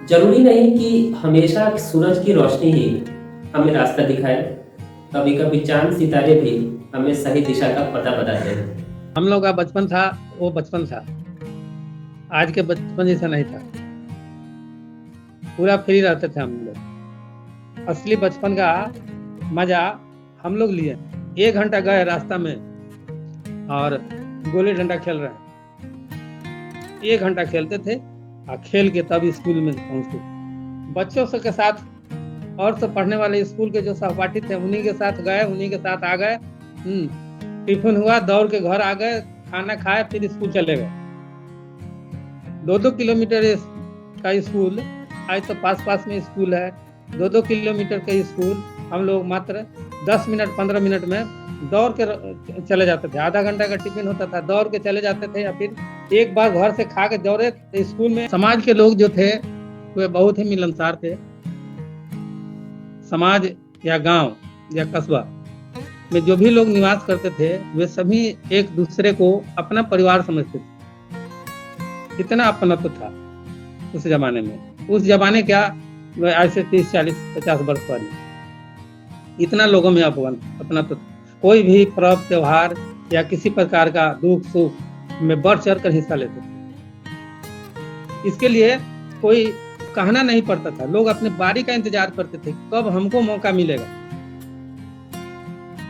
जरूरी नहीं कि हमेशा सूरज की रोशनी ही हमें रास्ता दिखाए। कभी कभी चांद सितारे भी हमें सही दिशा का पता बताते हैं। हम लोग का बचपन था, वो बचपन था। आज के बचपन जैसा नहीं था। पूरा फ्री रहते थे हम लोग। असली बचपन का मजा हम लोग लिए। 1 घंटा गए रास्ता में और गोली डंडा खेल रहे हैं। 1 घंटा खेलते थे और खेल के तब स्कूल में पहुंचते। बच्चों से के साथ और सब पढ़ने वाले स्कूल के जो सहपाठी थे उन्हीं के साथ गए, उन्हीं के साथ आ गए। टिफिन हुआ, दौड़ के घर आ गए, खाना खाए, फिर स्कूल चले गए। 2-2 किलोमीटर का स्कूल, आज तो पास पास में स्कूल है। 2-2 किलोमीटर का स्कूल हम लोग मात्र 10 मिनट 15 मिनट में दौड़ के चले जाते थे। आधा घंटा का टिफिन होता था, दौड़ के चले जाते थे, या फिर एक बार घर से खा के दौड़े स्कूल में। समाज के लोग जो थे वे बहुत ही मिलनसार थे। समाज या गांव या कस्बा में जो भी लोग निवास करते थे वे सभी एक दूसरे को अपना परिवार समझते थे। इतना अपनत्व था उस जमाने में। उस जमाने क्या, आज से 30 40 50 वर्ष पहले इतना लोगों में अपनत्व। कोई भी पर्व त्योहार या किसी प्रकार का दुख सुख में बढ़ चढ़ कर हिस्सा लेते थे। इसके लिए कोई कहना नहीं पड़ता था। लोग अपने बारी का इंतजार करते थे, कब हमको मौका मिलेगा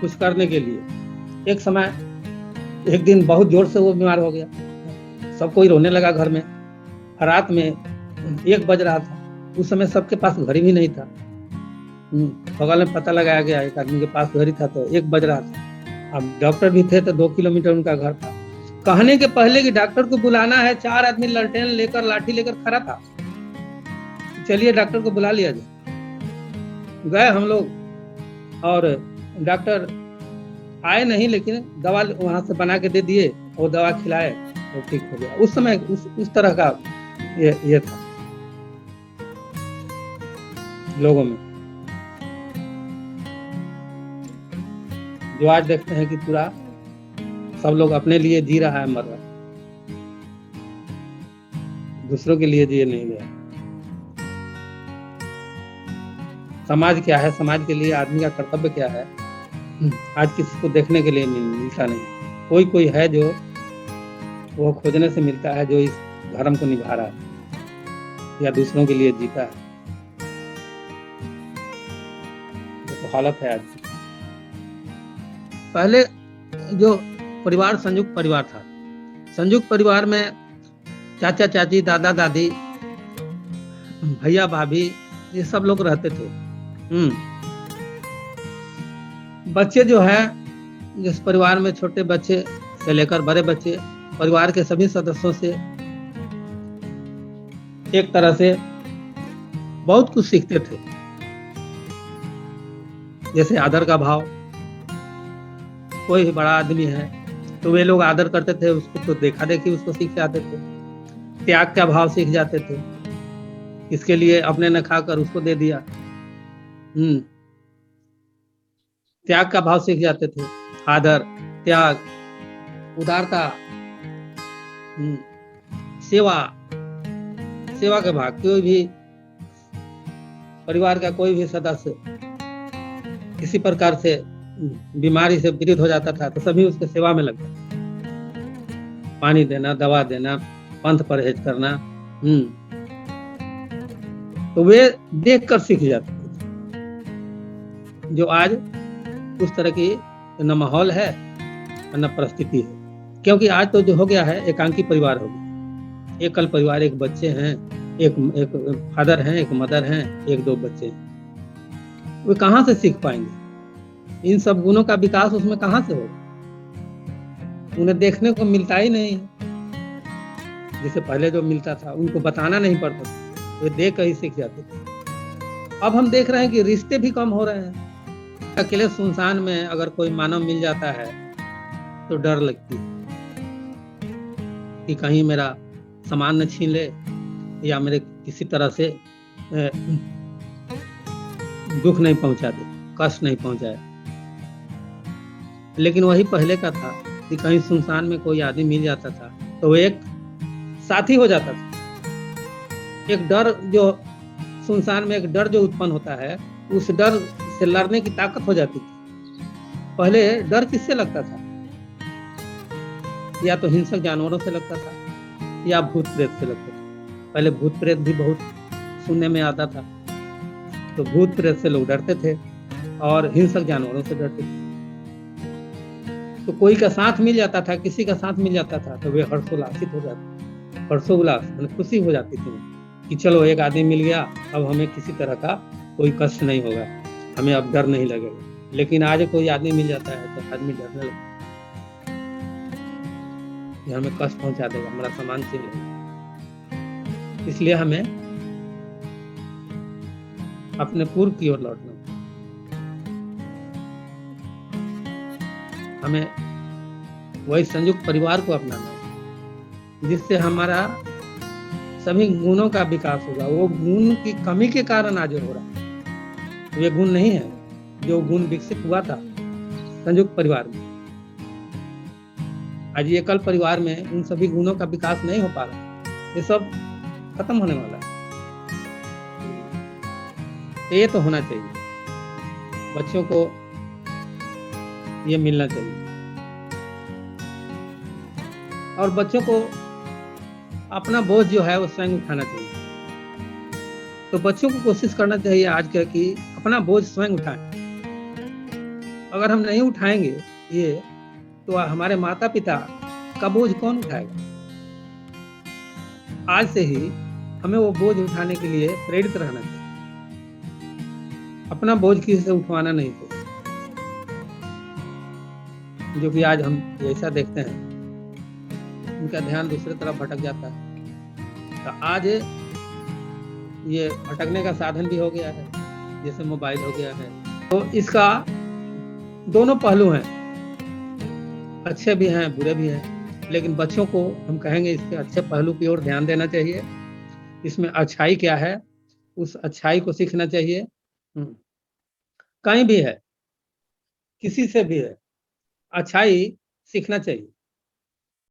कुछ करने के लिए। एक समय एक दिन बहुत जोर से वो बीमार हो गया। सब कोई रोने लगा घर में। रात में 1 बज रहा था। उस समय सबके पास घड़ी भी नहीं था। बगल में पता लगाया गया, एक आदमी के पास घड़ी था तो 1 बज रहा था। अब डॉक्टर भी थे तो 2 किलोमीटर उनका घर था। कहने के पहले कि डॉक्टर को बुलाना है, 4 आदमी ललटेन लेकर लाठी लेकर खड़ा था। चलिए डॉक्टर को बुला लिया जाए। गए हम लोग और डॉक्टर आए नहीं, लेकिन दवा वहां से बना के दे दिए और दवा खिलाए और ठीक हो गया। उस समय उस तरह का ये था लोगों में। जो आज देखते हैं कि पूरा सब लोग अपने लिए जी रहा है, मर रहा है, दूसरों के लिए जिए नहीं गया। समाज क्या है, समाज के लिए आदमी का कर्तव्य क्या है, आज किसी को देखने के लिए मिलता नहीं। कोई है जो वो खोजने से मिलता है, जो इस धर्म को निभा रहा है या दूसरों के लिए जीता है। तो हालत है आज की। पहले जो परिवार संयुक्त परिवार था, संयुक्त परिवार में चाचा चाची, दादा दादी, भैया भाभी, ये सब लोग रहते थे। बच्चे जो है, जिस परिवार में छोटे बच्चे से लेकर बड़े बच्चे, परिवार के सभी सदस्यों से एक तरह से बहुत कुछ सीखते थे। जैसे आदर का भाव। कोई भी बड़ा आदमी है तो वे लोग आदर करते थे उसको, तो देखा देखी उसको सीख जाते थे। त्याग का भाव सीख जाते थे। इसके लिए अपने न खाकर उसको दे दिया। त्याग का भाव सीख जाते थे। आदर, त्याग, उदारता, सेवा का भाग। कोई भी परिवार का कोई भी सदस्य किसी प्रकार से बीमारी से पीड़ित हो जाता था तो सभी उसके सेवा में लग जाते। पानी देना, दवा देना, पंथ परहेज करना। तो वे देख कर सीख जाते थे। जो आज उस तरह की न माहौल है न परिस्थिति है। क्योंकि आज तो जो हो गया है, एकांकी परिवार हो गया। एकल परिवार, एक बच्चे हैं, एक फादर हैं, एक मदर हैं, 1-2 बच्चे हैं। वे कहाँ से सीख पाएंगे? इन सब गुणों का विकास उसमें कहाँ से होगा? उन्हें देखने को मिलता ही नहीं। जैसे पहले जो मिलता था उनको बताना नहीं पड़ता था, वे देख कर ही सीख जाते थे। अब हम देख रहे हैं कि रिश्ते भी कम हो रहे हैं। अकेले सुनसान में अगर कोई मानव मिल जाता है तो डर लगती है कि कहीं मेरा सामान न छीन ले या मेरे किसी तरह से दुख नहीं पहुंचा दे, कष्ट नहीं पहुंचाए। लेकिन वही पहले का था कि कहीं सुनसान में कोई आदमी मिल जाता था तो वो एक साथी हो जाता था। एक डर जो सुनसान में एक डर जो उत्पन्न होता है, उस डर से लड़ने की ताकत हो जाती थी। पहले डर किससे लगता था? या तो हिंसक जानवरों से लगता था या भूत प्रेत से लगता था। पहले भूत प्रेत भी बहुत सुनने में आता था, तो भूत प्रेत से लोग डरते थे और हिंसक जानवरों से डरते थे। तो कोई का साथ मिल जाता था, किसी का साथ मिल जाता था, तो वे हर्षोल्लासित हो जाते, हर्षोल्लास मतलब खुशी हो जाती थी कि चलो एक आदमी मिल गया, अब हमें किसी तरह का कोई कष्ट नहीं होगा, हमें अब डर नहीं लगेगा। लेकिन आज कोई आदमी मिल जाता है तो आदमी डरने लगता है कि हमें कष्ट पहुंचा देगा, हमारा सामान छीन लेगा। इसलिए हमें अपने पूर्व की ओर लौटना, हमें वही संयुक्त परिवार को अपनाना है जिससे हमारा सभी गुणों का विकास होगा। वो गुण की कमी के कारण आज हो रहा है, वे गुण नहीं है जो गुण विकसित हुआ था संयुक्त परिवार में। आज एकल परिवार में उन सभी गुणों का विकास नहीं हो पा रहा, ये सब खत्म होने वाला है। ये तो होना चाहिए, बच्चों को ये मिलना चाहिए और बच्चों को अपना बोझ जो है वो स्वयं उठाना चाहिए। तो बच्चों को कोशिश करना चाहिए आज के कि अपना बोझ स्वयं उठाएं। अगर हम नहीं उठाएंगे ये, तो हमारे माता पिता का बोझ कौन उठाएगा? आज से ही हमें वो बोझ उठाने के लिए प्रेरित रहना चाहिए, अपना बोझ किसी से उठवाना नहीं चाहिए। जो कि आज हम ऐसा देखते हैं, उनका ध्यान दूसरी तरफ भटक जाता है। तो आज ये भटकने का साधन भी हो गया है, जैसे मोबाइल हो गया है। तो इसका दोनों पहलू हैं, अच्छे भी हैं बुरे भी हैं, लेकिन बच्चों को हम कहेंगे इसके अच्छे पहलू की ओर ध्यान देना चाहिए। इसमें अच्छाई क्या है, उस अच्छाई को सीखना चाहिए। कहीं भी है, किसी से भी है, अच्छाई सीखना चाहिए।